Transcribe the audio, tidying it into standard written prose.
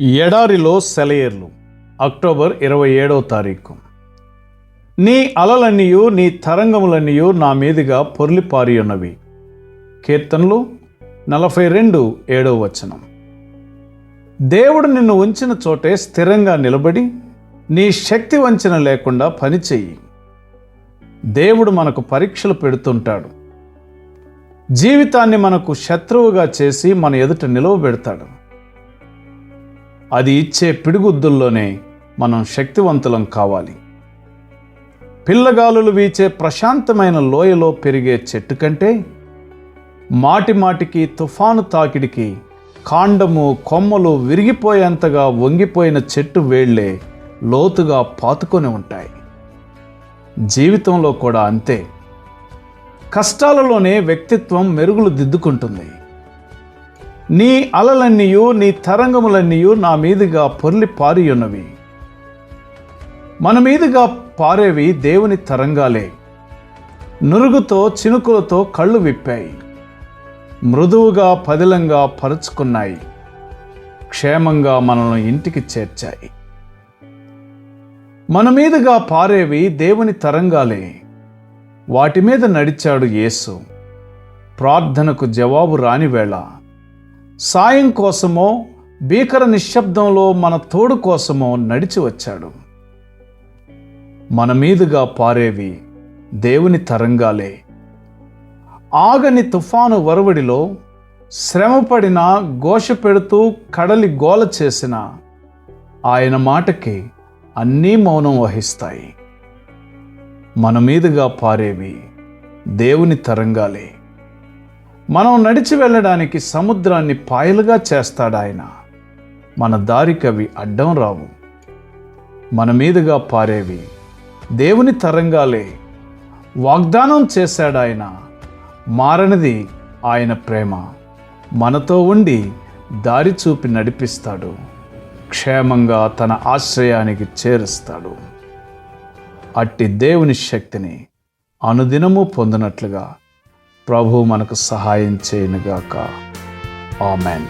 ఎడారిలో సెలయేర్లు అక్టోబర్ 27వ తారీఖు. నీ అలలన్నీయు నీ తరంగములన్నీయు నా మీదుగా పొర్లిపారి ఉన్నవి. కీర్తనలు 42:7. దేవుడు నిన్ను ఉంచిన చోటే స్థిరంగా నిలబడి నీ శక్తి వంచన లేకుండా పనిచెయ్యి. దేవుడు మనకు పరీక్షలు పెడుతుంటాడు. జీవితాన్ని మనకు శత్రువుగా చేసి మన ఎదుట నిలవబెడతాడు. అది ఇచ్చే పిడిగుద్దుల్లోనే మనం శక్తివంతులం కావాలి. పిల్లగాలులు వీచే ప్రశాంతమైన లోయలో పెరిగే చెట్టు కంటే మాటి మాటికి తుఫాను తాకిడికి కాండము కొమ్మలు విరిగిపోయేంతగా వంగిపోయిన చెట్టు వేళ్లే లోతుగా పాతుకొని ఉంటాయి. జీవితంలో కూడా అంతే. కష్టాలలోనే వ్యక్తిత్వం మెరుగులు దిద్దుకుంటుంది. నీ అలలన్నీయు నీ తరంగములన్నీయు నా మీదుగా పొర్లిపారి ఉన్నవి. మన మీదుగా పారేవి దేవుని తరంగాలే. నురుగుతో చినుకులతో కళ్ళు విప్పాయి. మృదువుగా పదిలంగా పరుచుకున్నాయి. క్షేమంగా మనల్ని ఇంటికి చేర్చాయి. మన మీదుగా పారేవి దేవుని తరంగాలే. వాటి మీద నడిచాడు యేసు. ప్రార్థనకు జవాబు రాని వేళ, సాయం కోసమో భీకర నిశ్శబ్దంలో మన తోడు కోసమో నడిచి వచ్చాడు. మన మీదుగా పారేవి దేవుని తరంగాలే. ఆగని తుఫాను వరవడిలో శ్రమపడిన, ఘోష పెడుతూ కడలి గోల చేసిన ఆయన మాటకి అన్నీ మౌనం వహిస్తాయి. మన మీదుగా పారేవి దేవుని తరంగాలే. మనం నడిచి వెళ్ళడానికి సముద్రాన్ని పాయలుగా చేస్తాడాయన. మన దారికి అవి అడ్డం రావు. మన మీదుగా పారేవి దేవుని తరంగాలే. వాగ్దానం చేశాడాయన. మారనిది ఆయన ప్రేమ. మనతో ఉండి దారి చూపి నడిపిస్తాడు. క్షేమంగా తన ఆశ్రయానికి చేరుస్తాడు. అట్టి దేవుని శక్తిని అనుదినము పొందినట్లుగా ప్రభువు మనకు సహాయం చేయనుగాక. ఆమెన్.